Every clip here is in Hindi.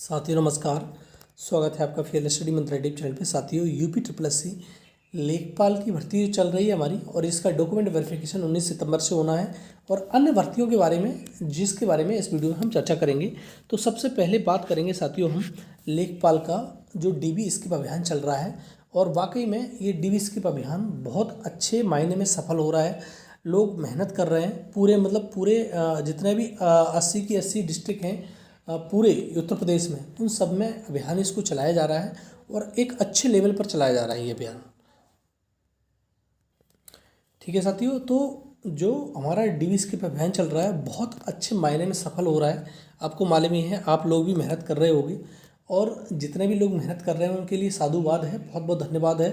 साथियों नमस्कार। स्वागत है आपका फेयर स्टडी मंत्रा यूट्यूब चैनल पे। साथियों यूपी ट्रिपल एस सी लेखपाल की भर्ती चल रही है हमारी, और इसका डॉक्यूमेंट वेरिफिकेशन 19 सितंबर से होना है, और अन्य भर्तियों के बारे में जिसके बारे में इस वीडियो में हम चर्चा करेंगे। तो सबसे पहले बात करेंगे साथियों हम लेखपाल का जो डीबी स्किप अभियान चल रहा है, और वाकई में ये डीबी स्किप अभियान बहुत अच्छे मायने में सफल हो रहा है। लोग मेहनत कर रहे हैं, पूरे जितने भी 80 की 80 डिस्ट्रिक्ट हैं पूरे उत्तर प्रदेश में, उन सब में अभियान इसको चलाया जा रहा है, और एक अच्छे लेवल पर चलाया जा रहा है ये अभियान। ठीक है साथियों, तो जो हमारा डीबी स्किप अभियान चल रहा है बहुत अच्छे मायने में सफल हो रहा है। आपको मालूम ही है, आप लोग भी मेहनत कर रहे होंगे, और जितने भी लोग मेहनत कर रहे हैं उनके लिए साधुवाद है, बहुत बहुत धन्यवाद है।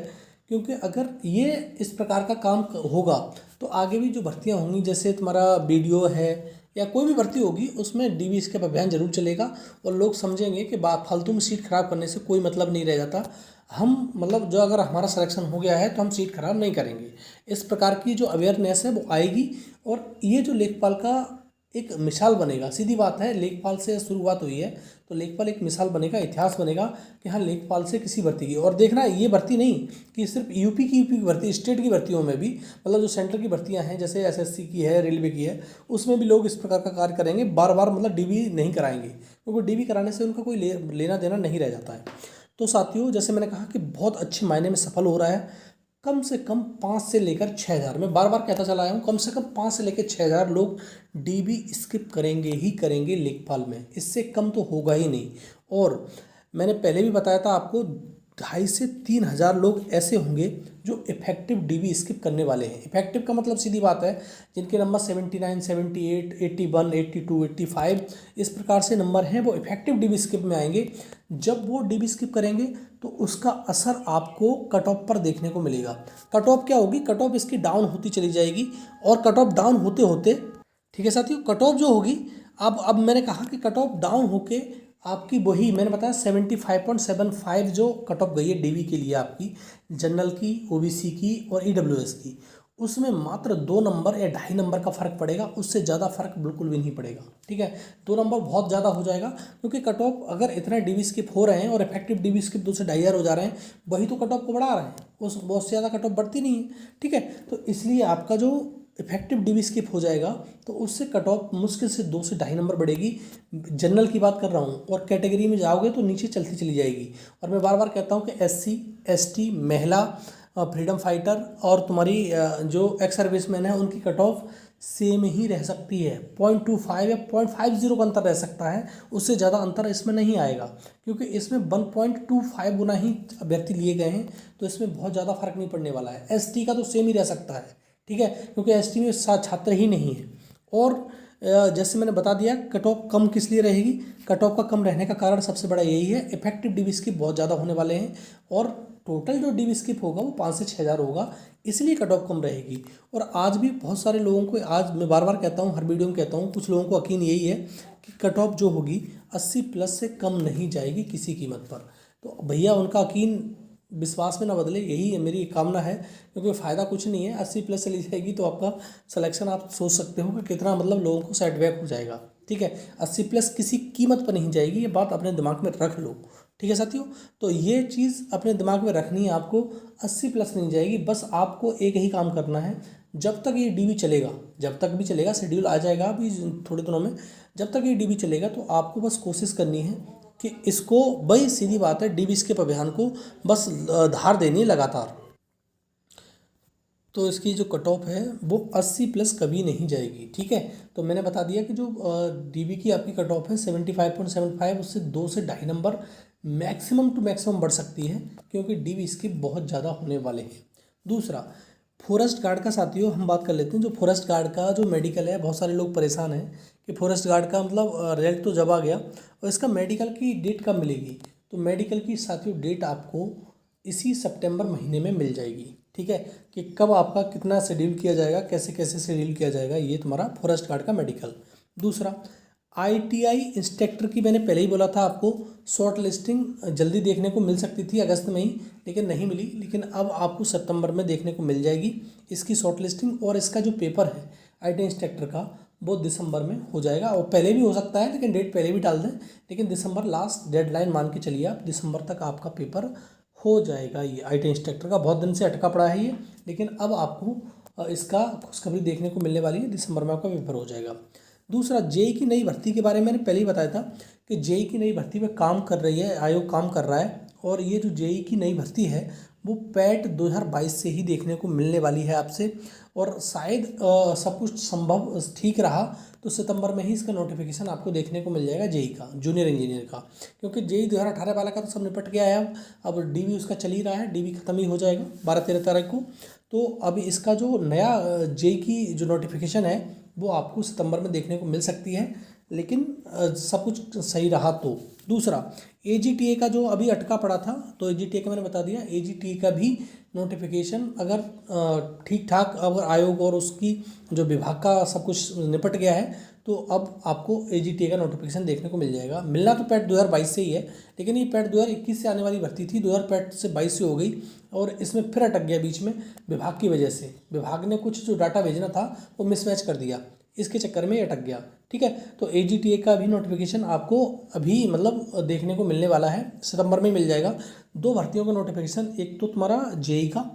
क्योंकि अगर ये इस प्रकार का काम होगा तो आगे भी जो भर्तियां होंगी, जैसे तुम्हारा बीडीओ है या कोई भी भर्ती होगी, उसमें डीबी स्किप अभियान जरूर चलेगा, और लोग समझेंगे कि फालतू में सीट खराब करने से कोई मतलब नहीं रह जाता। हम जो अगर हमारा सिलेक्शन हो गया है तो हम सीट खराब नहीं करेंगे। इस प्रकार की जो अवेयरनेस है वो आएगी, और ये जो लेखपाल का एक मिसाल बनेगा। सीधी बात है, लेखपाल से शुरुआत हुई है तो लेखपाल एक मिसाल बनेगा, इतिहास बनेगा कि हाँ लेखपाल से किसी भर्ती की। और देखना, ये भर्ती नहीं कि सिर्फ यूपी की भर्ती, स्टेट की भर्तियों में भी, जो सेंटर की भर्तियां हैं जैसे एसएससी की है, रेलवे की है, उसमें भी लोग इस प्रकार का कार्य करेंगे। बार बार डीबी नहीं कराएंगे, क्योंकि डीबी कराने से उनका कोई लेना देना नहीं रह जाता है। तो साथियों, जैसे मैंने कहा कि बहुत अच्छे मायने में सफल हो रहा है। कम से कम 5 से लेकर 6,000, मैं बार बार कहता चला आया हूँ, कम से कम 5 से लेकर 6,000 लोग डीबी स्किप करेंगे ही करेंगे लेखपाल में, इससे कम तो होगा ही नहीं। और मैंने पहले भी बताया था आपको, 2,500 से 3,000 लोग ऐसे होंगे जो इफेक्टिव डीबी स्किप करने वाले हैं। इफेक्टिव का मतलब सीधी बात है, जिनके नंबर 79, 78, 81, 82, 85 इस प्रकार से नंबर हैं, वो इफेक्टिव डीबी स्किप में आएंगे। जब वो डीबी स्किप करेंगे तो उसका असर आपको कट ऑफ पर देखने को मिलेगा। कट ऑफ क्या होगी? कट ऑफ इसकी डाउन होती चली जाएगी, और कट ऑफ डाउन होते होते, ठीक है साथियों, कट ऑफ जो होगी, अब मैंने कहा कि कट ऑफ डाउन होके आपकी वही मैंने बताया 75.75 जो कट ऑफ गई है डीबी के लिए आपकी, जनरल की, ओबीसी की और ईडब्ल्यूएस की, उसमें मात्र 2 नंबर या 2.5 नंबर का फर्क पड़ेगा, उससे ज़्यादा फर्क बिल्कुल भी नहीं पड़ेगा। ठीक है, 2 नंबर बहुत ज़्यादा हो जाएगा, क्योंकि कट ऑफ अगर इतने डीबी स्किप हो रहे हैं और इफेक्टिव डीबी स्किप 2 से 2.5 हो जा रहे हैं, वही तो कट ऑफ को बढ़ा रहे हैं, उस बहुत से ज़्यादा कट ऑफ बढ़ती नहीं है। ठीक है, तो इसलिए आपका जो इफेक्टिव डीबी स्किप हो जाएगा तो उससे कट ऑफ मुश्किल से 2 से 2.5 नंबर बढ़ेगी। जनरल की बात कर रहा हूँ, और कैटेगरी में जाओगे तो नीचे चलती चली जाएगी। और मैं बार बार कहता हूँ कि SC, ST, महिला, फ्रीडम फाइटर और तुम्हारी जो एक्स सर्विसमैन है, उनकी कट ऑफ सेम ही रह सकती है। 0.25 या 0.50 का अंतर रह सकता है, उससे ज़्यादा अंतर इसमें नहीं आएगा, क्योंकि इसमें 1.25 गुना ही अभ्यर्थी लिए गए हैं, तो इसमें बहुत ज़्यादा फर्क नहीं पड़ने वाला है। ST का तो सेम ही रह सकता है, ठीक है, क्योंकि ST में छात्र ही नहीं है। और जैसे मैंने बता दिया, कट ऑफ कम किस लिए रहेगी? कट ऑफ का कम रहने का कारण सबसे बड़ा यही है, इफेक्टिव डीबी स्किप बहुत ज़्यादा होने वाले हैं, और टोटल जो डीबी स्किप होगा वो 5 से 6,000 होगा, इसलिए कट ऑफ कम रहेगी। और आज भी बहुत सारे लोगों को, आज मैं बार बार कहता हूँ, हर वीडियो में कहता हूँ, कुछ लोगों को यकीन यही है कि कट ऑफ जो होगी 80 प्लस से कम नहीं जाएगी किसी कीमत पर। तो भैया उनका यकीन विश्वास में ना बदले, यही मेरी कामना है, क्योंकि फ़ायदा कुछ नहीं है। 80 प्लस चली जाएगी तो आपका सिलेक्शन आप सोच सकते हो कि कितना लोगों को सेटबैक हो जाएगा। ठीक है, 80 प्लस किसी कीमत पर नहीं जाएगी, ये बात अपने दिमाग में रख लो। ठीक है साथियों, तो ये चीज़ अपने दिमाग में रखनी है आपको, 80 प्लस नहीं जाएगी। बस आपको एक ही काम करना है, जब तक ये डीबी चलेगा, जब तक भी चलेगा, शेड्यूल आ जाएगा अभी थोड़े दिनों में, जब तक ये डीबी चलेगा तो आपको बस कोशिश करनी है कि इसको, भाई सीधी बात है, डीबी स्किप अभियान को बस धार देनी है लगातार। तो इसकी जो कट ऑफ है वो 80 प्लस कभी नहीं जाएगी। ठीक है, तो मैंने बता दिया कि जो डीबी की आपकी कट ऑफ है 75.75, उससे 2 से 2.5 नंबर मैक्सिमम टू मैक्सिमम बढ़ सकती है, क्योंकि डीबी स्किप बहुत ज़्यादा होने वाले हैं। दूसरा, फॉरेस्ट गार्ड का साथियों हम बात कर लेते हैं। जो फॉरेस्ट गार्ड का जो मेडिकल है, बहुत सारे लोग परेशान हैं कि फॉरेस्ट गार्ड का रिजल्ट तो जब आ गया, और इसका मेडिकल की डेट कब मिलेगी? तो मेडिकल की साथियों डेट आपको इसी सितंबर महीने में मिल जाएगी। ठीक है, कि कब आपका कितना शेड्यूल किया जाएगा, कैसे कैसे शेड्यूल किया जाएगा, ये तुम्हारा फॉरेस्ट गार्ड का मेडिकल। दूसरा, ITI इंस्ट्रक्टर की मैंने पहले ही बोला था आपको, शॉर्ट लिस्टिंग जल्दी देखने को मिल सकती थी अगस्त में ही, लेकिन नहीं मिली, लेकिन अब आपको सितंबर में देखने को मिल जाएगी इसकी शॉर्ट लिस्टिंग। और इसका जो पेपर है ITI इंस्ट्रक्टर का, वो दिसंबर में हो जाएगा, और पहले भी हो सकता है, लेकिन डेट पहले भी डाल दें, लेकिन दिसंबर लास्ट डेडलाइन मान के चलिए आप, दिसंबर तक आपका पेपर हो जाएगा। ये IT इंस्ट्रक्टर का बहुत दिन से अटका पड़ा है ये, लेकिन अब आपको इसका खुशखबरी देखने को मिलने वाली है, दिसंबर में आपका पेपर हो जाएगा। दूसरा, जेई की नई भर्ती के बारे में मैंने पहले ही बताया था कि जेई की नई भर्ती पे काम कर रही है, आयोग काम कर रहा है, और ये जो जेई की नई भर्ती है वो पैट 2022 से ही देखने को मिलने वाली है आपसे, और शायद सब कुछ संभव ठीक रहा तो सितंबर में ही इसका नोटिफिकेशन आपको देखने को मिल जाएगा जेई का, जूनियर इंजीनियर का, क्योंकि जेई 2018 वाला का तो सब निपट गया है। अब डीवी उसका चल ही रहा है, डीवी खत्म ही हो जाएगा 12-13 तारीख को। तो अभी इसका जो नया जेई की जो नोटिफिकेशन है वो आपको सितंबर में देखने को मिल सकती है, लेकिन सब कुछ सही रहा तो। दूसरा, AGTA का जो अभी अटका पड़ा था, तो AGTA का मैंने बता दिया, AGTA का भी नोटिफिकेशन अगर ठीक ठाक अगर आयोग और उसकी जो विभाग का सब कुछ निपट गया है तो अब आपको AGTA का नोटिफिकेशन देखने को मिल जाएगा। मिलना तो पैट 2022 से ही है, लेकिन ये पैट 2021 से आने वाली भर्ती थी, 2022 से हो गई, और इसमें फिर अटक गया बीच में विभाग की वजह से। विभाग ने कुछ जो डाटा भेजना था वो मिसमैच कर दिया, इसके चक्कर में ये अटक गया। ठीक है, तो AGTA का भी नोटिफिकेशन आपको अभी मतलब देखने को मिलने वाला है, सितंबर में मिल जाएगा। 2 भर्तियों का नोटिफिकेशन, एक तो तुम्हारा जेई का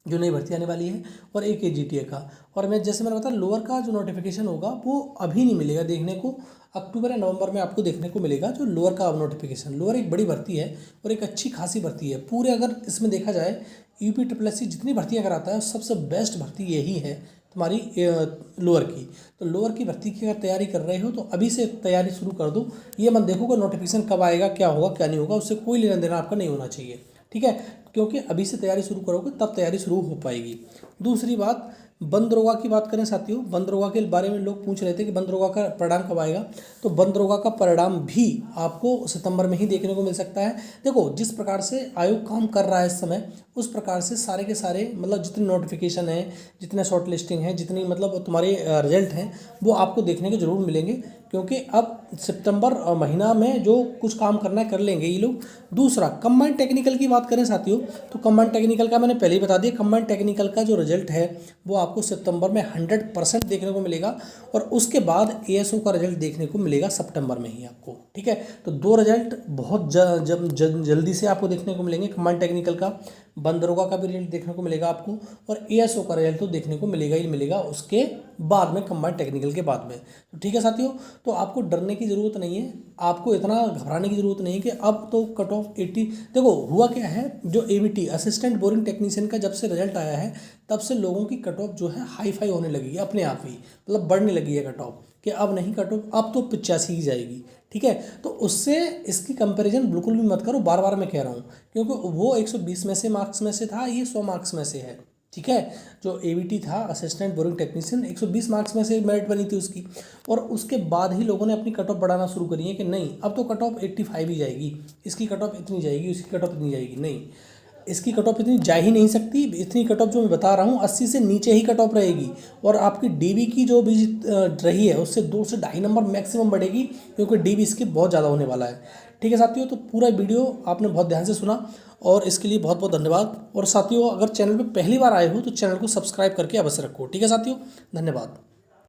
जो नई भर्ती आने वाली है, और एक AGTA का। और मैं जैसे मैंने बताया, लोअर का जो नोटिफिकेशन होगा वो अभी नहीं मिलेगा देखने को, अक्टूबर या नवंबर में आपको देखने को मिलेगा जो लोअर का नोटिफिकेशन। लोअर एक बड़ी भर्ती है और एक अच्छी खासी भर्ती है पूरे, अगर इसमें देखा जाए UPSSC जितनी भर्तियाँ कराता है सबसे बेस्ट भर्ती यही है तुम्हारी लोअर की। तो लोअर की भर्ती की अगर तैयारी कर रहे हो तो अभी से तैयारी शुरू कर दो, ये मत देखो कि नोटिफिकेशन कब आएगा, क्या होगा क्या नहीं होगा, उससे कोई लेना देना आपका नहीं होना चाहिए। ठीक है, क्योंकि अभी से तैयारी शुरू करोगे तब तैयारी शुरू हो पाएगी। दूसरी बात, बंद दरोगा की बात करें साथियों, बंद दरोगा के बारे में लोग पूछ रहे थे कि बंद दरोगा का परिणाम कब आएगा, तो बंद दरोगा का परिणाम भी आपको सितंबर में ही देखने को मिल सकता है। देखो, जिस प्रकार से आयोग काम कर रहा है इस समय, उस प्रकार से सारे के सारे मतलब जितने नोटिफिकेशन हैं, जितने शॉर्ट लिस्टिंग है, जितनी मतलब तुम्हारे रिजल्ट हैं, वो आपको देखने को जरूर मिलेंगे, क्योंकि अब सितंबर महीना में जो कुछ काम करना है कर लेंगे ये लोग। दूसरा, कंबाइंड टेक्निकल की बात करें साथियों, तो कंबाइंड टेक्निकल का मैंने पहले ही बता दिया, कंबाइंड टेक्निकल का जो रिजल्ट है वो आपको सितंबर में 100% देखने को मिलेगा, और उसके बाद ASO का रिजल्ट देखने को मिलेगा सितंबर में ही आपको। ठीक है, तो 2 रिजल्ट बहुत जल्दी से आपको देखने को मिलेंगे, कंबाइंड टेक्निकल का, बंद दरोगा का भी रिजल्ट देखने को मिलेगा आपको, और ASO का रिजल्ट तो देखने को मिलेगा ही मिलेगा उसके बाद में, कंबाइंड टेक्निकल के बाद में। तो ठीक है साथियों, तो आपको डरने की ज़रूरत नहीं है, आपको इतना घबराने की ज़रूरत नहीं है कि अब तो कट ऑफ 80। देखो हुआ क्या है, जो ABT असिस्टेंट बोरिंग टेक्नीशियन का जब से रिजल्ट आया है तब से लोगों की कट ऑफ जो है हाई फाई होने लगी है अपने आप ही, मतलब बढ़ने लगी है कट ऑफ, कि अब नहीं कट ऑफ, अब तो 85 ही जाएगी। ठीक है, तो उससे इसकी कंपैरिजन बिल्कुल भी मत करो, बार बार मैं कह रहा हूँ, क्योंकि वो 120 में से मार्क्स में से था, ये 100 मार्क्स में से है। ठीक है, जो ABT था असिस्टेंट बोरिंग टेक्नीशियन 120 मार्क्स में से मेरिट बनी थी उसकी, और उसके बाद ही लोगों ने अपनी कट ऑफ बढ़ाना शुरू करी है कि नहीं अब तो कट ऑफ 85 ही जाएगी, इसकी कट ऑफ इतनी जाएगी, उसकी कट ऑफ इतनी जाएगी। नहीं, इसकी कट ऑफ इतनी जा ही नहीं सकती, इतनी कट ऑफ जो मैं बता रहा हूँ 80 से नीचे ही कट ऑफ रहेगी, और आपकी DB की जो भी रही है उससे 2 से 2.5 नंबर मैक्सिमम बढ़ेगी, क्योंकि DB इसके बहुत ज़्यादा होने वाला है। ठीक है साथियों, तो पूरा वीडियो आपने बहुत ध्यान से सुना और इसके लिए बहुत बहुत धन्यवाद। और साथियों, अगर चैनल पे पहली बार आए हो तो चैनल को सब्सक्राइब करके अवश्य रखो। ठीक है साथियों, धन्यवाद।